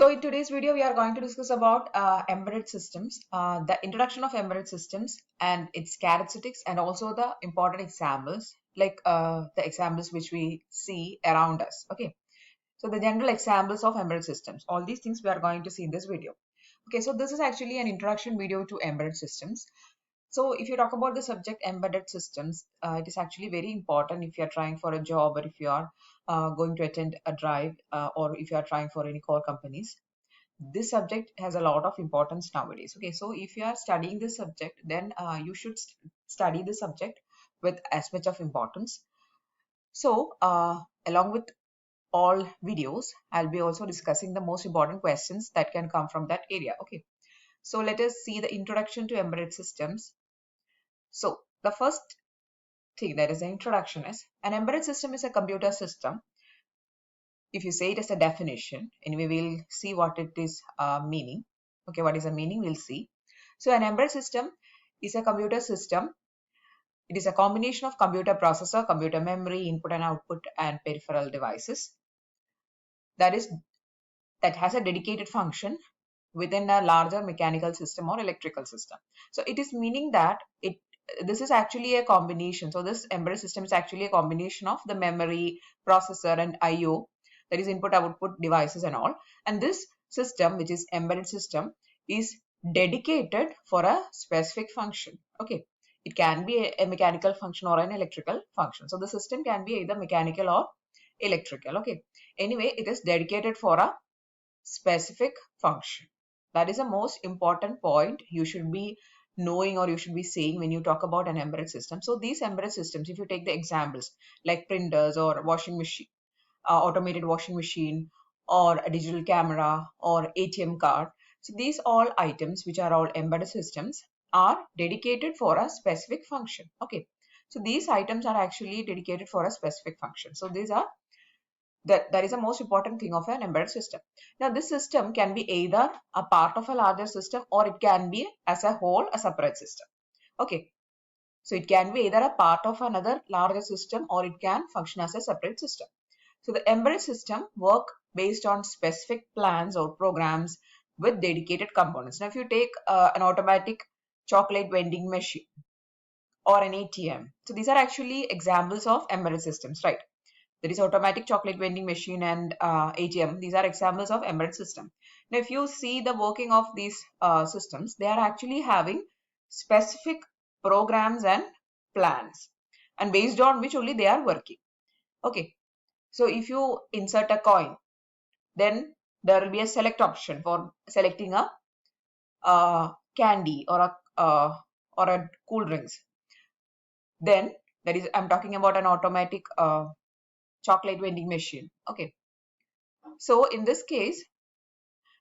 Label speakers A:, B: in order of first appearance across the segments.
A: So in today's video, we are going to discuss about embedded systems, the introduction of embedded systems and its characteristics, and also the important examples, like the examples which we see around us. Okay, so the general examples of embedded systems, all these things we are going to see in this video. Okay, so this is actually an introduction video to embedded systems. So if you talk about the subject embedded systems, it is actually very important if you are trying for a job, or if you are going to attend a drive, or if you are trying for any core companies. This subject has a lot of importance nowadays. Okay, so if you are studying this subject, then you should study this subject with as much of importance. So along with all videos, I'll be also discussing the most important questions that can come from that area. Okay, so let us see the introduction to embedded systems. So the first thing, that is the introduction, is an embedded system is a computer system. If you say it as a definition, anyway, we'll see what it is meaning. Okay, what is the meaning, we'll see. So an embedded system is a computer system. It is a combination of computer processor, computer memory, input and output, and peripheral devices. That has a dedicated function within a larger mechanical system or electrical system. So it is meaning that this is actually a combination. So this embedded system is actually a combination of the memory, processor, and IO, that is input output devices and all. And this system, which is embedded system, is dedicated for a specific function. Okay, it can be a mechanical function or an electrical function. So the system can be either mechanical or electrical. Okay, anyway, it is dedicated for a specific function. That is the most important point you should be knowing, or you should be saying when you talk about an embedded system. So these embedded systems, if you take the examples like printers or washing machine, automated washing machine, or a digital camera, or ATM card, so these all items, which are all embedded systems, are dedicated for a specific function. Okay, so these items are actually dedicated for a specific function. So these are that is the most important thing of an embedded system. Now this system can be either a part of a larger system, or it can be as a whole a separate system. Okay, so it can be either a part of another larger system, or it can function as a separate system. So the embedded system work based on specific plans or programs with dedicated components. Now if you take an automatic chocolate vending machine or an ATM, so these are actually examples of embedded systems, right? There is automatic chocolate vending machine and ATM. These are examples of embedded system. Now, if you see the working of these systems, they are actually having specific programs and plans, and based on which only they are working. Okay, so if you insert a coin, then there will be a select option for selecting a candy or a cool drinks. Then that is, I'm talking about an automatic chocolate vending machine. Okay, so in this case,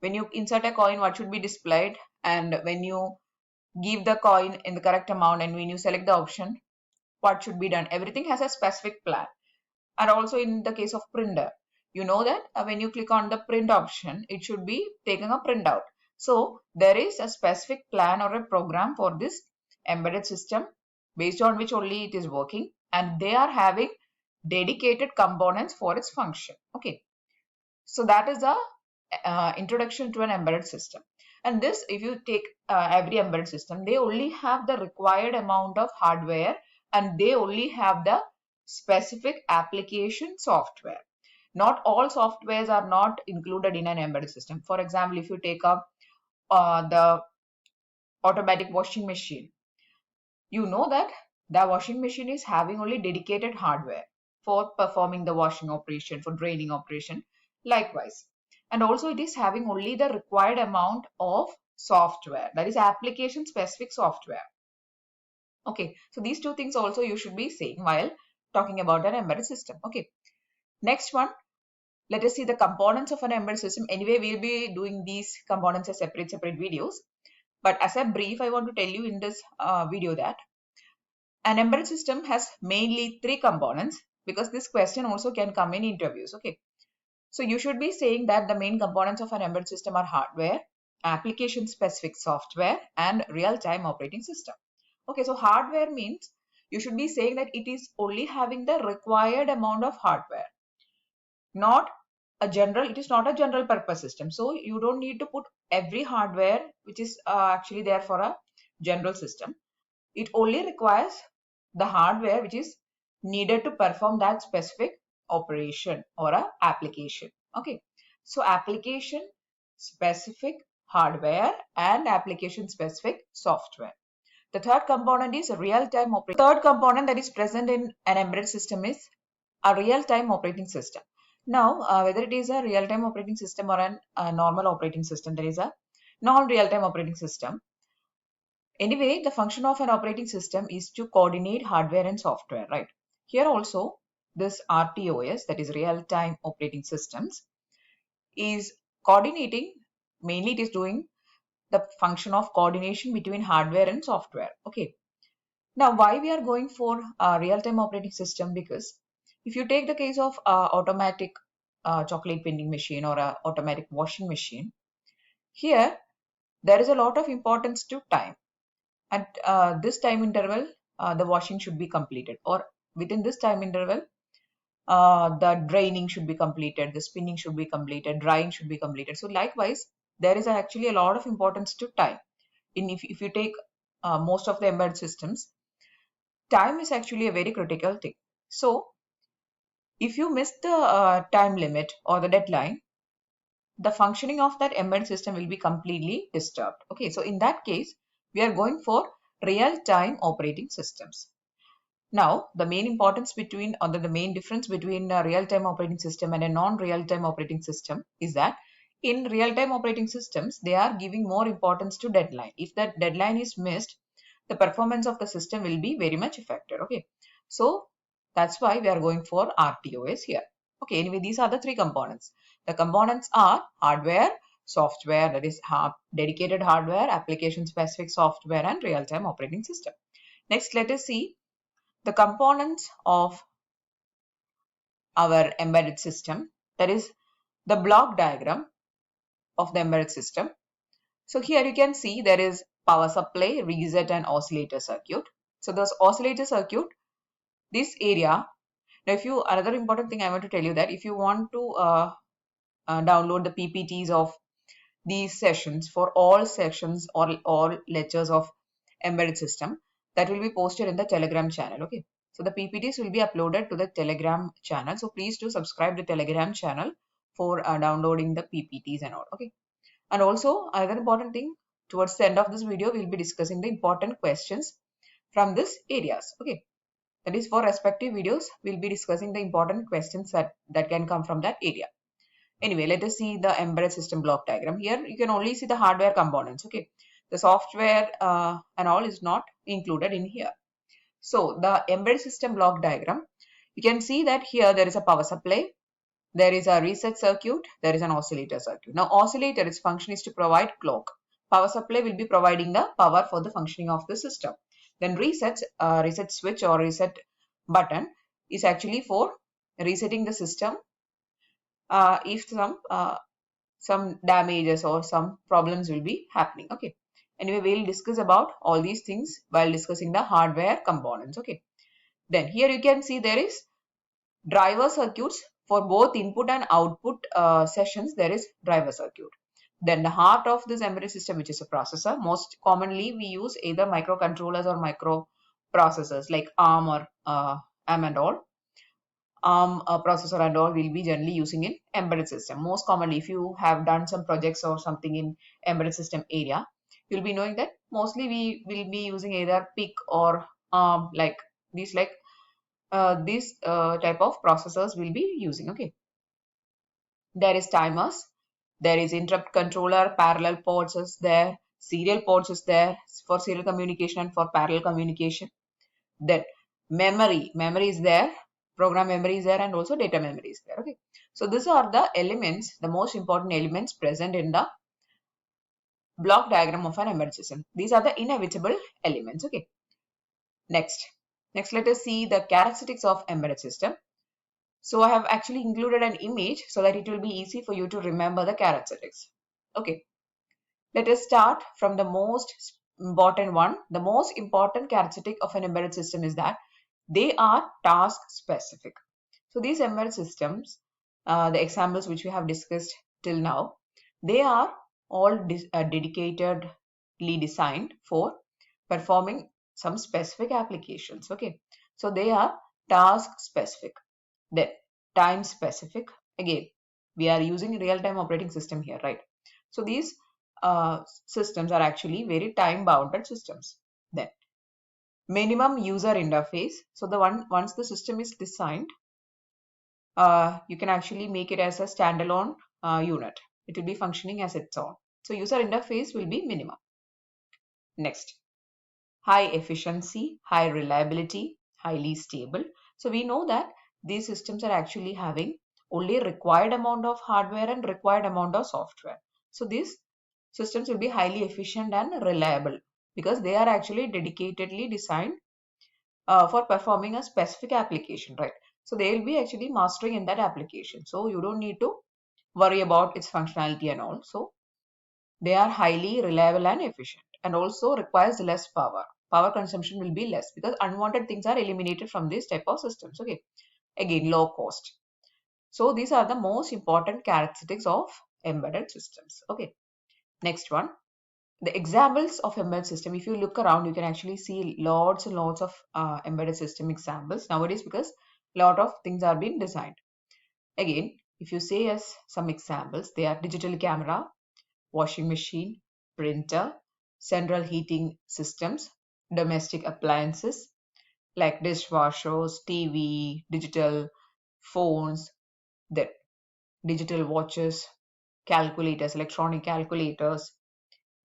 A: when you insert a coin, what should be displayed, and when you give the coin in the correct amount, and when you select the option, what should be done, everything has a specific plan. And also in the case of printer, you know that when you click on the print option, it should be taking a printout. So there is a specific plan or a program for this embedded system, based on which only it is working, and they are having dedicated components for its function. Okay, so that is the introduction to an embedded system. And this, if you take every embedded system, they only have the required amount of hardware, and they only have the specific application software. Not all softwares are not included in an embedded system. For example, if you take up the automatic washing machine, you know that the washing machine is having only dedicated hardware for performing the washing operation, for draining operation, likewise. And also it is having only the required amount of software, that is application specific software. Okay, so these two things also you should be saying while talking about an embedded system. Okay, next one, let us see the components of an embedded system. Anyway, we'll be doing these components as separate videos, but as a brief, I want to tell you in this video that an embedded system has mainly three components, because this question also can come in interviews. Okay, so you should be saying that the main components of an embedded system are hardware, application specific software, and real-time operating system. Okay, so hardware means you should be saying that it is only having the required amount of hardware, not it is not a general purpose system. So you don't need to put every hardware which is actually there for a general system. It only requires the hardware which is needed to perform that specific operation or a application. Okay. So application specific hardware and application specific software. The third component is real-time operating. The third component that is present in an embedded system is a real-time operating system. Now, whether it is a real-time operating system or a normal operating system, there is a non-real-time operating system. Anyway, the function of an operating system is to coordinate hardware and software, right? Here also, this RTOS, that is real-time operating systems, is coordinating, mainly it is doing the function of coordination between hardware and software. Okay. Now, why we are going for a real-time operating system? Because if you take the case of automatic chocolate vending machine or a automatic washing machine, here there is a lot of importance to time. At this time interval, the washing should be completed, or within this time interval, the draining should be completed, the spinning should be completed, drying should be completed. So likewise, there is actually a lot of importance to time. If you take most of the embedded systems, time is actually a very critical thing. So if you miss the time limit or the deadline, the functioning of that embedded system will be completely disturbed. Okay, so in that case, we are going for real-time operating systems. Now, the main importance between, or the main difference between a real-time operating system and a non-real-time operating system is that in real-time operating systems, they are giving more importance to deadline. If that deadline is missed, the performance of the system will be very much affected. Okay, so that's why we are going for RTOS here. Okay, anyway, these are the three components. The components are hardware, software, that is dedicated hardware, application specific software, and real-time operating system. Next, let us see the components of our embedded system, that is the block diagram of the embedded system. So here you can see there is power supply, reset, and oscillator circuit. So this oscillator circuit, this area. Now, another important thing I want to tell you that if you want to download the PPTs of these sessions for all sessions or all lectures of embedded system, that will be posted in the Telegram channel. Okay, so the PPTs will be uploaded to the Telegram channel. So please do subscribe to the Telegram channel for downloading the PPTs and all. Okay, and also another important thing, towards the end of this video, we'll be discussing the important questions from these areas. Okay, that is for respective videos, we'll be discussing the important questions that can come from that area. Anyway, let us see the embedded system block diagram. Here you can only see the hardware components. Okay, the software and all is not included in here. So the embedded system block diagram, you can see that here there is a power supply, there is a reset circuit, there is an oscillator circuit. Now oscillator, its function is to provide clock. Power supply will be providing the power for the functioning of the system. Then reset switch or reset button is actually for resetting the system if some damages or some problems will be happening. Okay, anyway, we'll discuss about all these things while discussing the hardware components. Okay, then here you can see there is driver circuits for both input and output sessions. There is driver circuit. Then the heart of this embedded system, which is a processor. Most commonly we use either microcontrollers or microprocessors like ARM or ARM and all. ARM processor and all will be generally using in embedded system. Most commonly, if you have done some projects or something in embedded system area, you'll be knowing that mostly we will be using either PIC or ARM, like these type of processors will be using. Okay, there is timers, there is interrupt controller, parallel ports is there, serial ports is there for serial communication and for parallel communication. Then memory is there, program memory is there, and also data memory is there. Okay, so these are the elements, the most important elements present in the block diagram of an embedded system. These are the inevitable elements. Okay, next let us see the characteristics of embedded system. So I have actually included an image so that it will be easy for you to remember the characteristics. Okay, let us start from the most important one. The most important characteristic of an embedded system is that they are task specific. So these embedded systems the examples which we have discussed till now, they are all dedicatedly designed for performing some specific applications. Okay, so they are task specific, then time specific. Again, we are using real-time operating system here, right? So these systems are actually very time-bounded systems. Then minimum user interface. So the once the system is designed, you can actually make it as a standalone unit. It will be functioning as its own. So user interface will be minimum. Next, high efficiency, high reliability, highly stable. So we know that these systems are actually having only required amount of hardware and required amount of software. So these systems will be highly efficient and reliable because they are actually dedicatedly designed for performing a specific application, right? So they will be actually mastering in that application. So you don't need to worry about its functionality and all. So they are highly reliable and efficient and also requires less power. Power consumption will be less because unwanted things are eliminated from this type of systems. Okay. Again, low cost. So these are the most important characteristics of embedded systems. Okay. Next one. The examples of embedded system, if you look around, you can actually see lots and lots of embedded system examples nowadays because a lot of things are being designed. Again, if you say as some examples, they are digital camera, washing machine, printer, central heating systems, domestic appliances like dishwashers, TV, digital phones, the digital watches, calculators, electronic calculators,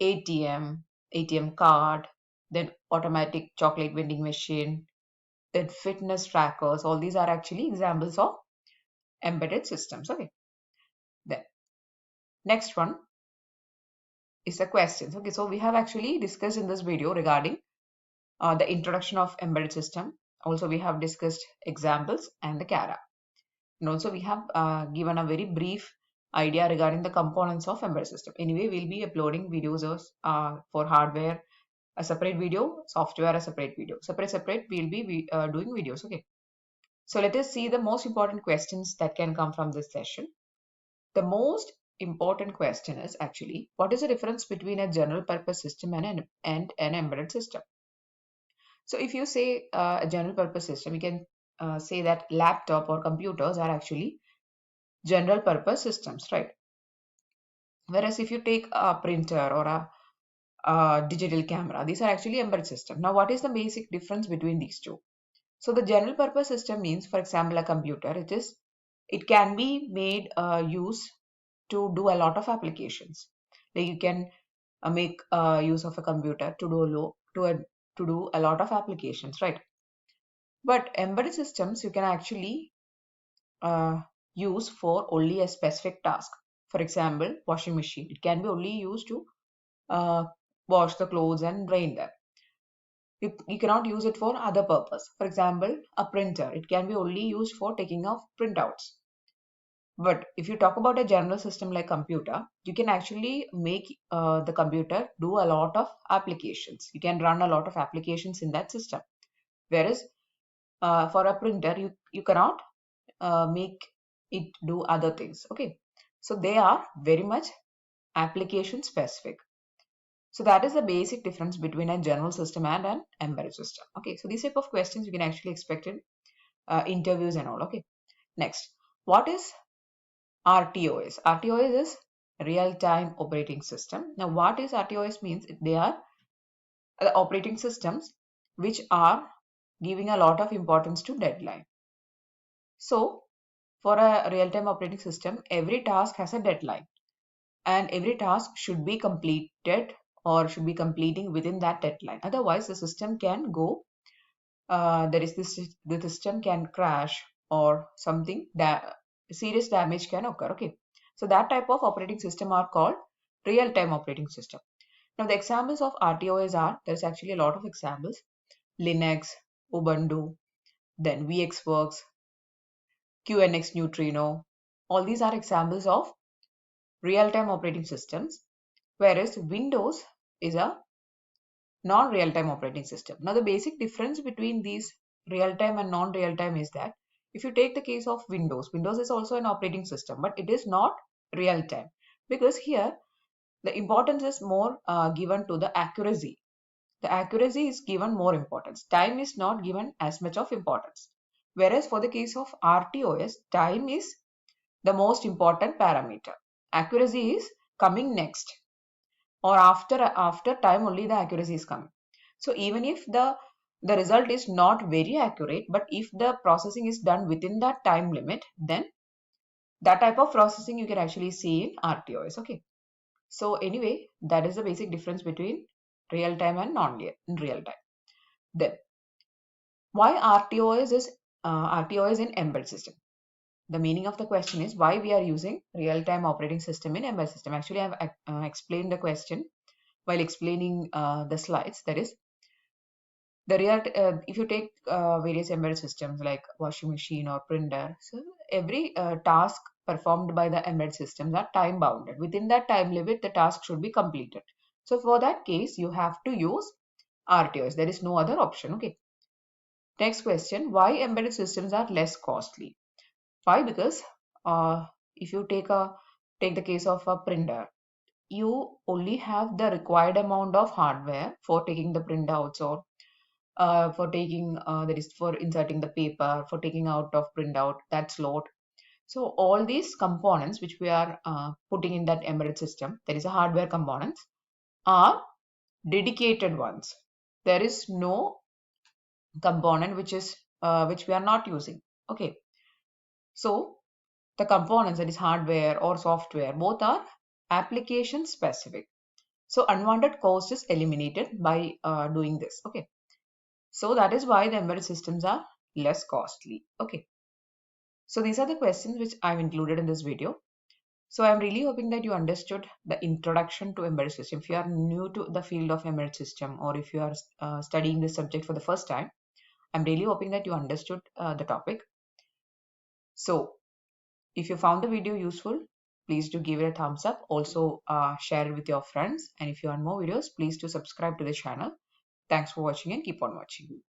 A: ATM card, then automatic chocolate vending machine, then fitness trackers. All these are actually examples of embedded systems. Okay. Then next one is the questions. Okay, so we have actually discussed in this video regarding the introduction of embedded system. Also, we have discussed examples and the CARA. And also, we have given a very brief idea regarding the components of embedded system. Anyway, we'll be uploading videos for hardware, a separate video, software, a separate video. Separate, we'll be doing videos. Okay. So let us see the most important questions that can come from this session. The most important question is actually, what is the difference between a general purpose system and an embedded system? So if you say a general purpose system, you can say that laptop or computers are actually general purpose systems, right? Whereas if you take a printer or a digital camera, these are actually embedded system. Now, what is the basic difference between these two? So the general purpose system means, for example, a computer, it can be made use to do a lot of applications. Like you can make use of a computer to do a lot of applications, right? But embedded systems you can actually use for only a specific task. For example, washing machine. It can be only used to wash the clothes and drain them. You cannot use it for other purpose. For example, a printer. It can be only used for taking off printouts. But if you talk about a general system like computer, you can actually make the computer do a lot of applications. You can run a lot of applications in that system. Whereas for a printer, you cannot make it do other things. Okay. So they are very much application specific. So that is the basic difference between a general system and an embedded system. Okay. So these type of questions you can actually expect in interviews and all. Okay. Next, what is RTOS? RTOS is real-time operating system. Now, what is RTOS means? They are the operating systems which are giving a lot of importance to deadline. So, for a real-time operating system, every task has a deadline and every task should be completed or should be completing within that deadline. Otherwise, the system can go, the system can crash or something that serious damage can occur. Okay, so that type of operating system are called real-time operating system. Now the examples of RTOS are, there's actually a lot of examples: Linux, Ubuntu, then VxWorks, QNX Neutrino. All these are examples of real-time operating systems, whereas Windows is a non-real-time operating system. Now the basic difference between these real-time and non-real-time is that if you take the case of Windows, Windows is also an operating system, but it is not real time, because here the importance is more given to the accuracy. The accuracy is given more importance. Time is not given as much of importance. Whereas for the case of RTOS, time is the most important parameter. Accuracy is coming next, or after time only the accuracy is coming. So even if the result is not very accurate, but if the processing is done within that time limit, then that type of processing you can actually see in RTOS. Okay. So anyway, that is the basic difference between real time and non-real time. Then why RTOS is in embedded system? The meaning of the question is why we are using real-time operating system in embedded system. Actually, I have explained the question while explaining the slides. That is, the if you take various embedded systems like washing machine or printer, so every task performed by the embedded systems are time bounded. Within that time limit, the task should be completed. So for that case, you have to use RTOS. There is no other option. Okay. Next question, why embedded systems are less costly? Why? Because if you take the case of a printer, you only have the required amount of hardware for taking the printouts, or for taking that is for inserting the paper, for taking out of printout, that slot. So all these components which we are putting in that embedded system, there is a hardware components, are dedicated ones. There is no component which we are not using. Okay. So the components, that is hardware or software, both are application specific. So unwanted cost is eliminated by doing this. Okay. So that is why the embedded systems are less costly. Okay. So these are the questions which I've included in this video. So I'm really hoping that you understood the introduction to embedded system. If you are new to the field of embedded system, or if you are studying this subject for the first time, I'm really hoping that you understood the topic. So if you found the video useful, please do give it a thumbs up. Also share it with your friends. And if you want more videos, please do subscribe to the channel. Thanks for watching and keep on watching.